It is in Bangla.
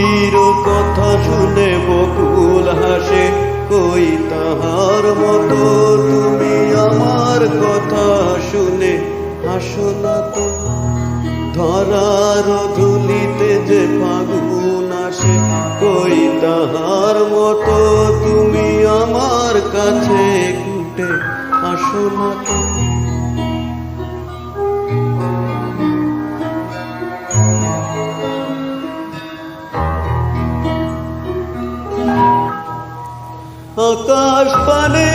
পৃথিবীর কথা শুনে বকুল হাসে, কই তাহার মতো তুমি আমার কথা শুনে হাসো না তো। ধরার ধুলিতে যে ফাগুন আসে, কই তাহার মতো তুমি আমার কাছে ঘুটে আসো না তো। আকাশ পানে